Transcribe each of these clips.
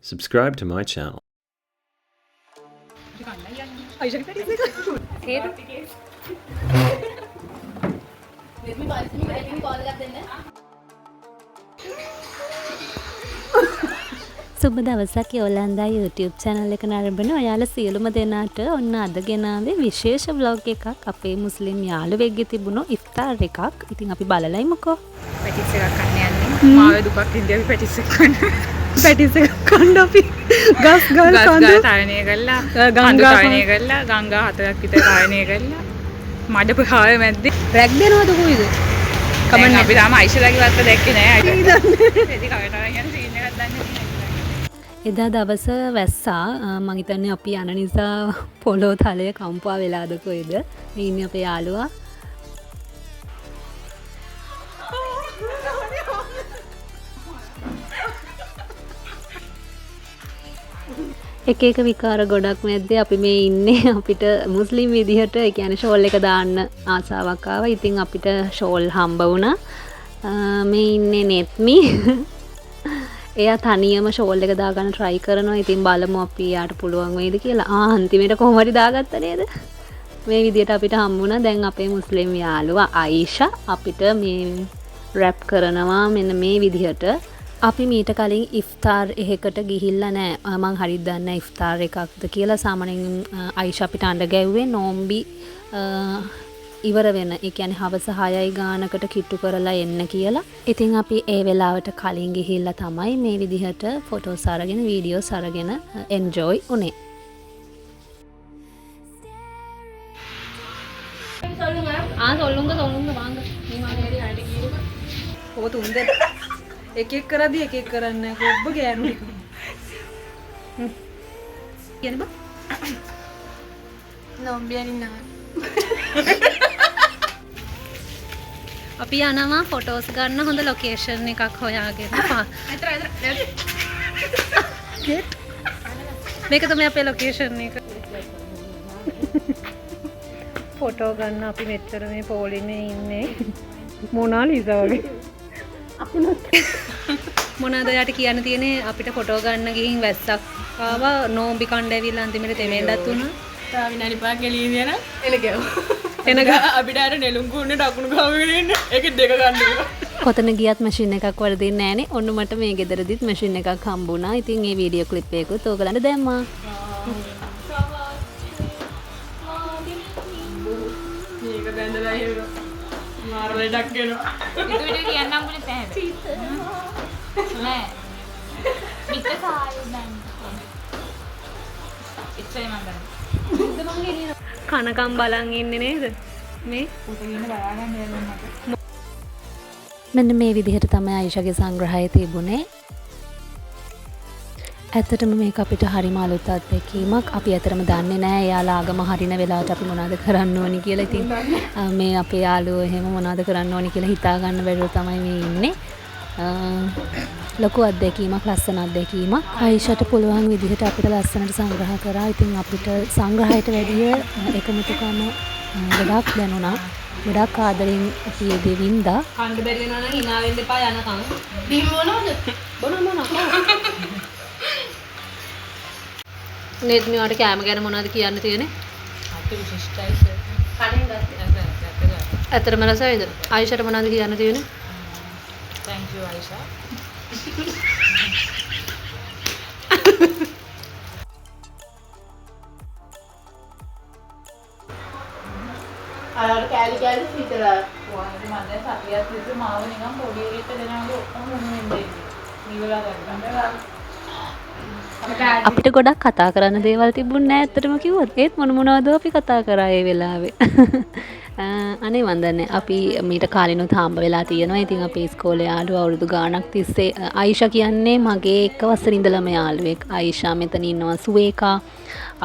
Subscribe to my channel. සුබ දවසක් යෝලන්දා YouTube channel එක නරඹන ඔයාලා සියලුම දෙනාට ඔන්න අද ගෙනාවේ විශේෂ vlog එකක් අපේ මුස්ලිම් යාළුවෙක්ගේ තිබුණු ඉෆ්තාර් එකක්. ඉතින් අපි බලලයිමුකෝ. පැටිස් එකක් කන්න යන්නේ. මාවේ දුකක් ඉඳි අපි පැටිස් එකක් කන්න. පැටිස් එකක් කන්න අපි ගස් ගල් කඳු තරණය කළා. ගංගා තරණය කළා. ගංගා හතරක් විතර තරණය කළා. මඩ ප්‍රහාරය මැද්දේ රැක් දෙනවද කොයිද? කමන්න අපි තාම අයිෂලාගේ වත්ත දැක්කේ නෑ. ඉතින් කවට අරන් යන සීන් එකක් දන්නේ නෑ. එදා දවස වැස්සා මං හිතන්නේ අපි යන නිසා පොළොව තලය කම්පා වෙලාද කොයිද? මේ ඉන්නේ අපේ යාළුවා. එක එක විකාර ගොඩක් මැද්දේ අපි මේ ඉන්නේ. අපිට මුස්ලිම් විදිහට ඒ කියන්නේ ෂෝල් එක දාන්න ආසාවක් ආවා. ඉතින් අපිට ෂෝල් හම්බ වුණා. මේ ඉන්නේ නෙත්මි. එයා තනියම ෂෝල් එක දාගන්න try කරනවා. ඉතින් බලමු අපි යාට පුළුවන් වෙයිද කියලා. අන්තිමට කොහොම හරි දාගත්තා නේද? මේ විදිහට අපිට හම්බුණා. දැන් අපේ මුස්ලිම් යාළුවා ආයිෂා අපිට මේ රැප් කරනවා මෙන්න මේ විදිහට. අපි මීට කලින් ඉෆ්තාර් එකකට ගිහිල්ලා නැහැ. මං හරියට දන්නේ නැහැ ඉෆ්තාර් එකක්ද කියලා. සාමාන්‍යයෙන් ආයිෂා අපිට අඬ ගැව්වේ නෝම්බි ඉවර වෙන. ඒ කියන්නේ හවස 6යි ගානකට කිට්ටු කරලා එන්න කියලා. ඉතින් අපි ඒ වෙලාවට කලින් ගිහිල්ලා තමයි මේ විදිහට ෆොටෝස් අරගෙන වීඩියෝස් අරගෙන එන්ජොයි උනේ. சொல்லுங்க வாங்க. நீ மாமியாரி அடிக்கி. ਉਹ ਤੁੰਦੇ एक एक करा दी एक एक करने को ඔබ ගෑනු කියන බා නෝම්බියනි නා. අපි යනවා ෆොටෝස් ගන්න හොඳ ලොකේෂන් එකක් හොයාගෙන. මේක තමයි අපේ ලොකේෂන් එක. ෆොටෝ ගන්න අපි මෙච්චර මේ පොලිමේ ඉන්නේ. මොනාලිසා වගේ. මොනවාද යාට කියන්න තියෙන්නේ? අපිට ෆොටෝ ගන්න ගිහින් වැස්සක් ආවා. නෝම්බි කණ්ඩ ඇවිල්ලා අන්තිමට තෙමෙන්නත් උනා. තා විනාඩි 5ක් එළිය යන එලගව. එනග අපිට අර නෙළුම් කුන්නේ දකුණු ගාවගෙන ඉන්න. ඒකෙ දෙක ගන්න. කොතන ගියත් මැෂින් එකක් වරදින්නේ නැහනේ. ඔන්න මට මේ ගෙදරදිත් මැෂින් එකක් හම්බුණා. ඉතින් මේ වීඩියෝ ක්ලිප් එකකුත් ඕගලන්ට දැම්මා. මේක බැඳලා එහෙම මාර වැඩක් වෙනවා. ඒක විදිහට කියන්නම් පුනේ පැහැදිලි. නෑ. පිට සායු දැන්. ඉච්චේ මන්දන. කනකම් බලන් ඉන්නේ නේද? මේ පුතේ ඉන්න බලාගන්න යනවා. මෙන්න මේ විදිහට තමයි ආයිෂාගේ සංග්‍රහය තිබුණේ. ඇත්තටම මේක අපිට හරිම අලුත් අත්දැකීමක්. අපි ඇත්තටම දන්නේ නැහැ එයාලා ආගම හරින වෙලාවට අපි මොනවද කරන්න ඕනි කියලා. ඉතින් මේ අපේ යාළුවෝ එහෙම මොනවද කරන්න ඕනි කියලා හිතා ගන්න බැරුව තමයි මේ ඉන්නේ. ලොකු අත්දැකීමක්, ලස්සන අත්දැකීමක්. ආයිෂාට පුළුවන් විදිහට අපිට ලස්සනට සංග්‍රහ කරා. ඉතින් අපිට සංග්‍රහයට වැඩිය එකමුතුකම ගොඩක් දැනුණා. ගොඩක් ආදරෙන් අපි ඒ දෙවින්දා කන්න බැරි වෙනවා නම් hina වෙන්න එපා යනකම්. බිම් මොනවද? බොන නේත් මෙයාට කැම ගැන මොනවද කියන්න තියෙන්නේ? අත විශිෂ්ටයි සර්. කඩෙන් ගත්තා. ඇත්තටම රසයිද? ආයිෂාට මොනවද කියන්න තියෙන්නේ? Thank you Aisha. අර කැලි හිතලා වහන්නේ මම දැන් සතියක් විතර මාව නිකන් පොඩි එකට දෙනාගේ ඔක්කොම මුන්නේ ඉන්නේ. නිවලා ගන්න. අපිට ගොඩක් කතා කරන්න දේවල් තිබුණේ නැහැ ඇත්තටම කිව්වොත්. ඒත් මොනවද අපි කතා කරා ඒ වෙලාවේ. අනේ මන් දන්නේ අපි මීට කාලිනුත් හම්බ වෙලා තියෙනවා. ඉතින් අපි ඉස්කෝලේ යාළුවා අවුරුදු ගාණක් තිස්සේ. ආයිෂා කියන්නේ මගේ එක වසරේ ඉඳලම යාළුවෙක්. ආයිෂා මෙතන ඉන්නවා සුවේකා.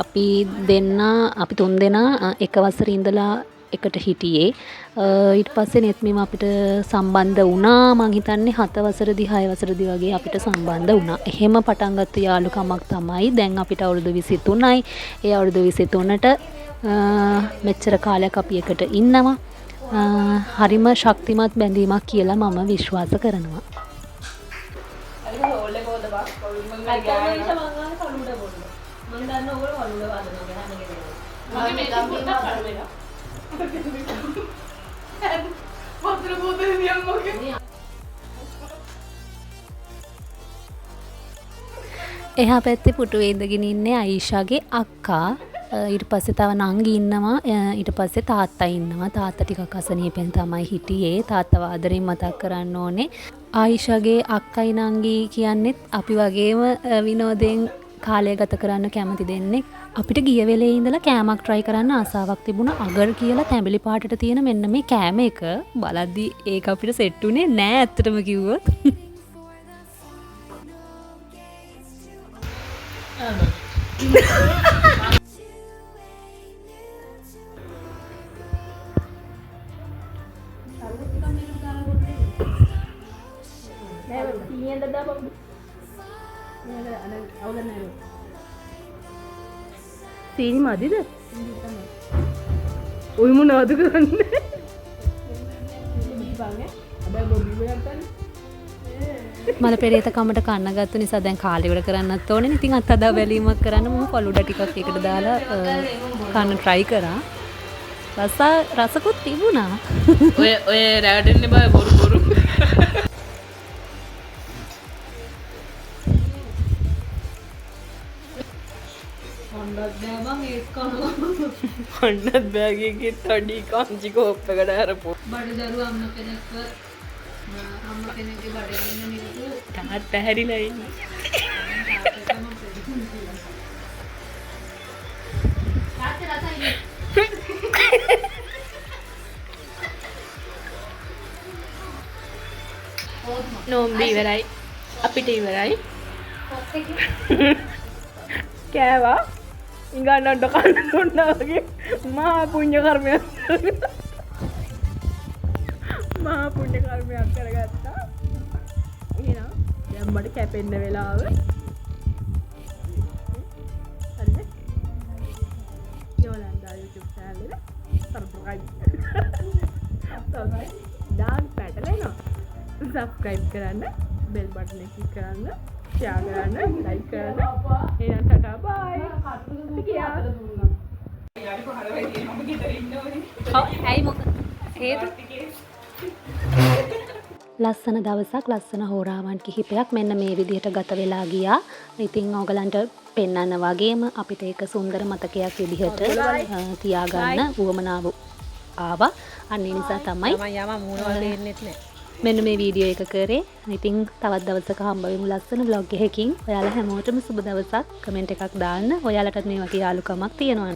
අපි තුන් දෙනා එක වසරේ ඉඳලා එකට හිටියේ. ඊට පස්සේ නෙත්මිම අපිට සම්බන්ධ වුණා. මං හිතන්නේ 7 වසරදී 6 වසරදී වගේ අපිට සම්බන්ධ වුණා. එහෙම පටන් ගත්ත යාළුකමක් තමයි දැන් අපිට අවුරුදු 23යි. ඒ අවුරුදු 23ට මෙච්චර කාලයක් අපි එකට ඉන්නවා. හරිම ශක්තිමත් බැඳීමක් කියලා මම විශ්වාස කරනවා. එහා පැත්තේ පුටුවේ ඉඳගෙන ඉන්නේ අයිෂාගේ අක්කා. ඊට පස්සේ තව නංගි ඉන්නවා. ඊට පස්සේ තාත්තා ඉන්නවා. තාත්තා ටිකක් අසනීපෙන් තමයි හිටියේ. තාත්තව ආදරෙන් මතක් කරන්න ඕනේ. ආයිෂාගේ අක්කයි නංගි කියන්නේත් අපි වගේම විනෝදයෙන් කාලය ගත කරන්න කැමති දෙන්නේ. අපිට ගිය වෙලේ ඉඳලා කෑමක් try කරන්න ආසාවක් තිබුණා. අගර් කියලා තැඹිලි පාටට තියෙන මෙන්න මේ කෑම එක බලද්දි ඒක අපිට සෙට් උනේ නෑ ඇත්තටම කිව්වොත්. සීනි මදිද? ඔය මොනවද කරන්නේ? මල පෙරේත කමට කන්න ගත්ත නිසා දැන් කාලේ ඉවර කරන්නත් ඕනේ. ඉතින් අත්අදා බැලීමක් කරන්න මම ෆලුඩා ටිකක් එකට දාලා කන්න try කරා. රසකුත් තිබුණා. ඔය රැවටෙන්නේ බය බොරු. කන්නත් බෑගේගේ තඩි කාංචි කෝප් එකට අරපො. බඩදරු අම්ම කෙනෙක්ව අම්ම කෙනෙක්ගේ බඩේ ඉන්න මිනිස්සු තාත් පැහැරිලා ඉන්නේ. නෝම්බි ඉවරයි. අපිට ඉවරයි. කෑවා. ඉංගන්නට කන්න දුන්නා වගේ මහා පුණ්‍ය කර්මයක්. මහා පුණ්‍ය කර්මයක් කරගත්තා. එහෙනම් දැන් මට කැපෙන්න වෙලාව. හරිද? යෝලන්දා YouTube channel එක subscribe. දාන්න පැටලෙනවා. subscribe කරන්න, bell button එක click කරන්න, share කරන්න, like කරන්න. එහෙනම් ටටා bye. ඇයි මොකද හේතු? ලස්සන දවසක් ලස්සන හෝරාවන් කිහිපයක් මෙන්න මේ විදිහට ගත වෙලා ගියා. ඉතින් ඕගලන්ට පෙන්වන්න වගේම අපිට ඒක සුන්දර මතකයක් විදිහට තියාගන්න උවමනාව ආවා. අන්න ඒ නිසා තමයි මෙන්න මේ වීඩියෝ එක කරේ. ඉතින් තවත් දවසක හම්බ වෙමු ලස්සන vlog එකකින්. ඔයාලා හැමෝටම සුබ දවසක්. කමෙන්ට් එකක් දාන්න. ඔයාලටත් මේ වගේ යාළුකමක් තියෙනවා.